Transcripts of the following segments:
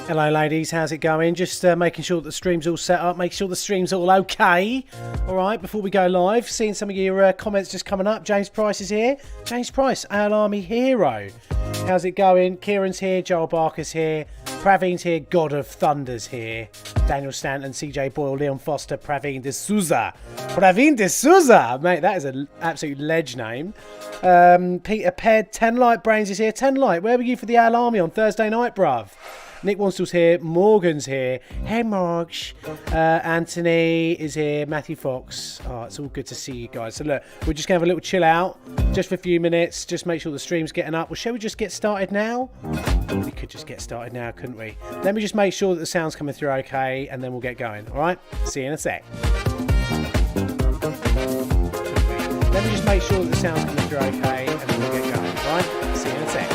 Hello ladies, how's it going? Just making sure that the stream's all set up, make sure the stream's all okay. Alright, before we go live, seeing some of your comments just coming up. James Price is here. James Price, Our Army Hero. How's it going? Kieran's here, Joel Barker's here, Praveen's here, God of Thunder's here, Daniel Stanton, CJ Boyle, Leon Foster, Praveen D'Souza. Praveen D'Souza! Mate, that is an absolute ledge name. Peter Ped, 10 Light Brains is here. 10 Light, where were you for the Our Army on Thursday night, bruv? Nick Wanstall's here, Morgan's here, hey Morgs, Anthony is here, Matthew Fox. Oh, it's all good to see you guys. So look, we're just going to have a little chill out, just for a few minutes, just make sure the stream's getting up. Well, shall we just get started now? We could just get started now, couldn't we? Let me just make sure that the sound's coming through okay, and then we'll get going, alright? See you in a sec. Let me just make sure that the sound's coming through okay, and then we'll get going, alright? See you in a sec.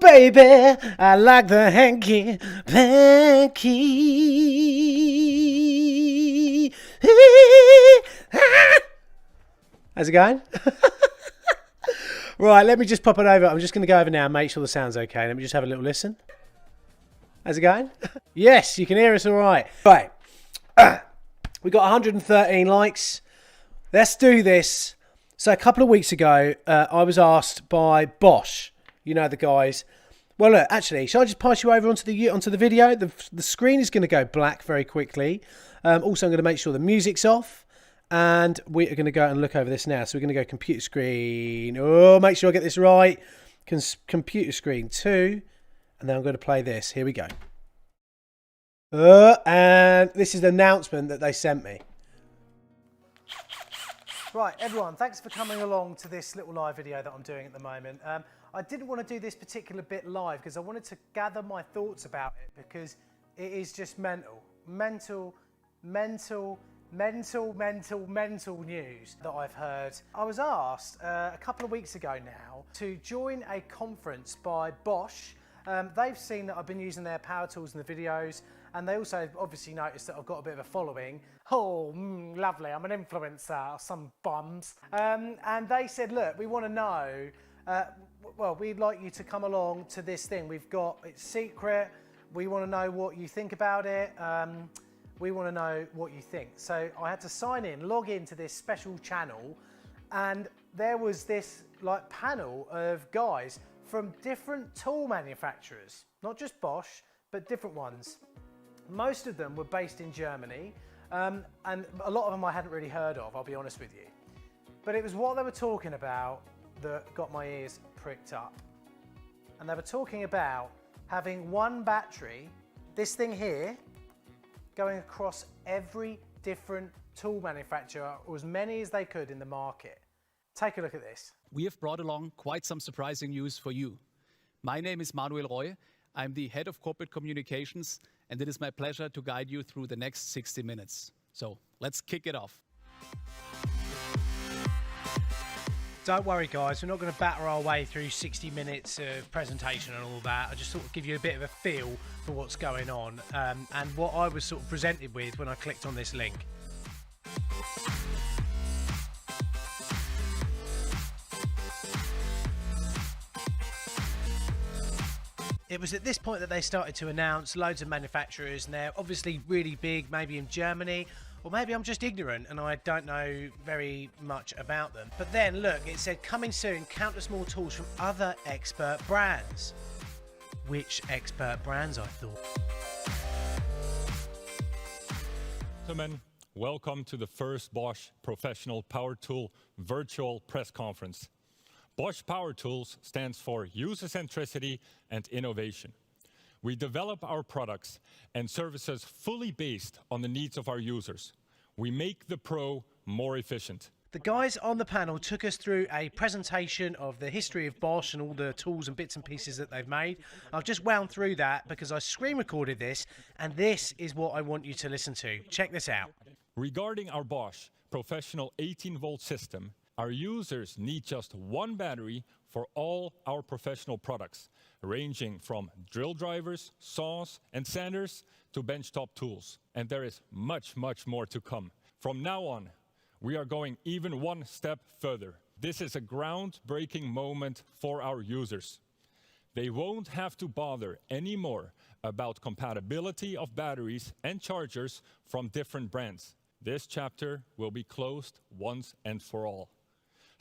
Baby, I like the hanky panky. How's it going? Right, let me just pop it over. I'm just going to go over now and make sure the sound's okay. Let me just have a little listen. How's it going? Yes, you can hear us all right. Right, we got 113 likes. Let's do this. So a couple of weeks ago, I was asked by Bosch, you know the guys. Well, look, actually, shall I just pass you over onto the video? The screen is going to go black very quickly. Also, I'm going to make sure the music's off. And we are going to go and look over this now. So we're going to go computer screen. Oh, make sure I get this right. Computer screen 2. And then I'm going to play this. Here we go. And this is the announcement that they sent me. Right, everyone, thanks for coming along to this little live video that I'm doing at the moment. I didn't want to do this particular bit live because I wanted to gather my thoughts about it because it is just mental news that I've heard. I was asked a couple of weeks ago now to join a conference by Bosch. They've seen that I've been using their power tools in the videos, and they also obviously noticed that I've got a bit of a following. Oh, lovely, I'm an influencer, some bums. And they said, look, we want to know, well, we'd like you to come along to this thing. It's secret. We want to know what you think about it. We want to know what you think. So I had to log into this special channel, and there was this like panel of guys from different tool manufacturers, not just Bosch, but different ones. Most of them were based in Germany, and a lot of them I hadn't really heard of, I'll be honest with you. But it was what they were talking about that got my ears pricked up. And they were talking about having one battery, this thing here, going across every different tool manufacturer, or as many as they could in the market. Take a look at this. We have brought along quite some surprising news for you. My name is Manuel Roy. I'm the head of corporate communications, and it is my pleasure to guide you through the next 60 minutes. So let's kick it off. Don't worry guys, we're not going to batter our way through 60 minutes of presentation and all that. I just sort of give you a bit of a feel for what's going on and what I was sort of presented with when I clicked on this link. It was at this point that they started to announce loads of manufacturers, and they're obviously really big, maybe in Germany, or maybe I'm just ignorant and I don't know very much about them. But then look, it said coming soon, countless more tools from other expert brands. Which expert brands, I thought? Gentlemen, welcome to the first Bosch Professional Power Tool virtual press conference. Bosch Power Tools stands for user centricity and innovation. We develop our products and services fully based on the needs of our users. We make the pro more efficient. The guys on the panel took us through a presentation of the history of Bosch and all the tools and bits and pieces that they've made. I've just wound through that because I screen recorded this, and this is what I want you to listen to. Check this out. Regarding our Bosch professional 18-volt system, Our users need just one battery for all our professional products, ranging from drill drivers, saws, and sanders to benchtop tools. And there is much, much more to come. From now on, we are going even one step further. This is a groundbreaking moment for our users. They won't have to bother anymore about compatibility of batteries and chargers from different brands. This chapter will be closed once and for all.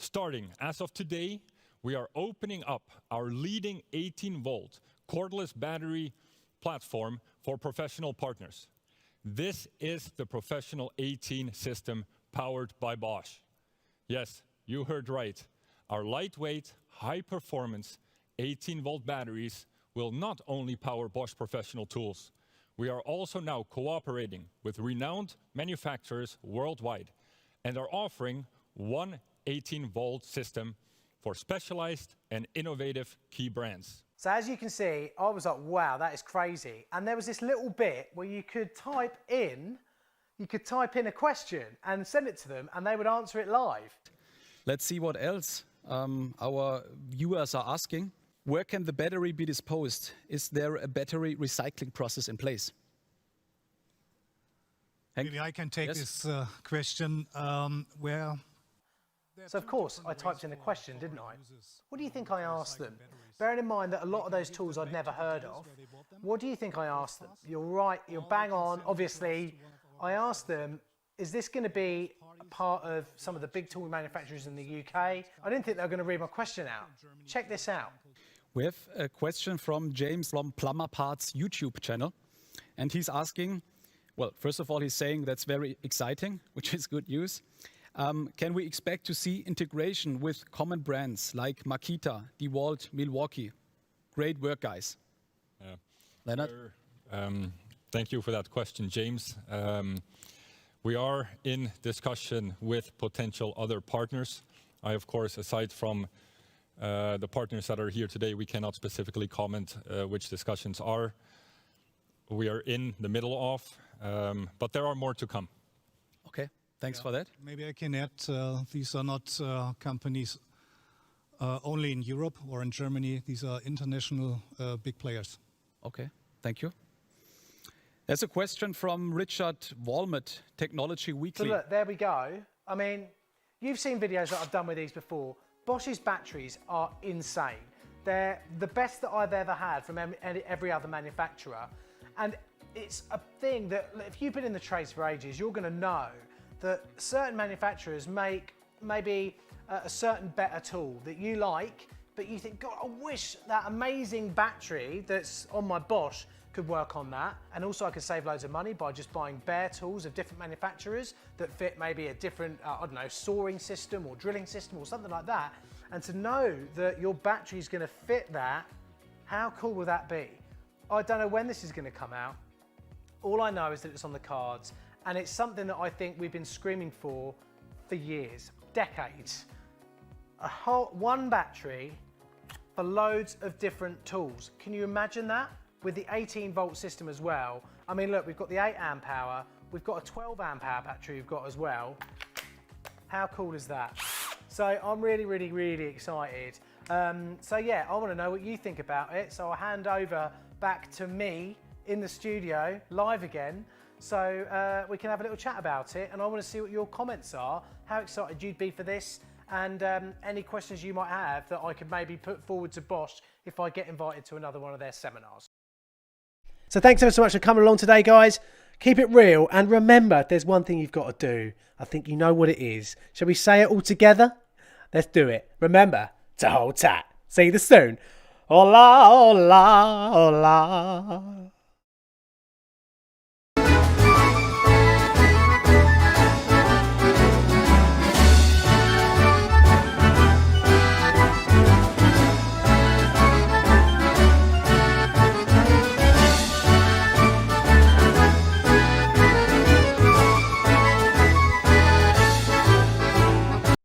Starting as of today, we are opening up our leading 18-volt cordless battery platform for professional partners. This is the Professional 18 system powered by Bosch. Yes, you heard right. Our lightweight, high-performance 18-volt batteries will not only power Bosch professional tools. We are also now cooperating with renowned manufacturers worldwide and are offering one 18-volt system for specialized and innovative key brands. So as you can see, I was like, wow, that is crazy. And there was this little bit where you could type in a question and send it to them and they would answer it live. Let's see what else our viewers are asking. Where can the battery be disposed? Is there a battery recycling process in place? Maybe I can take this question. So of course I typed in a question, didn't I? What do you think I asked them? Bearing in mind that a lot of those tools I'd never heard of, what do you think I asked them? You're right, you're bang on. Obviously, I asked them, is this going to be a part of some of the big tool manufacturers in the UK? I didn't think they were going to read my question out. Check this out. We have a question from James from Plumber Parts YouTube channel. And he's asking, well, first of all, he's saying that's very exciting, which is good news. Can we expect to see integration with common brands like Makita, DeWalt, Milwaukee? Great work, guys. Leonard? Thank you for that question, James. We are in discussion with potential other partners. I, of course, aside from the partners that are here today, we cannot specifically comment which discussions we are in the middle of, but there are more to come. Okay. Thanks for that. Maybe I can add, these are not companies only in Europe or in Germany. These are international big players. Okay, thank you. There's a question from Richard Walmart, Technology Weekly. So look, there we go. I mean, you've seen videos that I've done with these before. Bosch's batteries are insane. They're the best that I've ever had from every other manufacturer. And it's a thing that if you've been in the trades for ages, you're going to know that certain manufacturers make maybe a certain better tool that you like, but you think, God, I wish that amazing battery that's on my Bosch could work on that. And also I could save loads of money by just buying bare tools of different manufacturers that fit maybe a different, I don't know, sawing system or drilling system or something like that. And to know that your battery is going to fit that, how cool will that be? I don't know when this is going to come out. All I know is that it's on the cards. And it's something that I think we've been screaming for years, decades. One battery for loads of different tools. Can you imagine that? With the 18-volt system as well. I mean, look, we've got the 8 amp hour. We've got a 12 amp hour battery we've got as well. How cool is that? So I'm really, really, really excited. So yeah, I want to know what you think about it. So I'll hand over back to me in the studio, live again. So we can have a little chat about it, and I want to see what your comments are, how excited you'd be for this, and any questions you might have that I could maybe put forward to Bosch if I get invited to another one of their seminars. So thanks ever so much for coming along today, guys. Keep it real, and remember, there's one thing you've got to do. I think you know what it is. Shall we say it all together? Let's do it. Remember to hold tight. See you soon. Hola, hola, hola.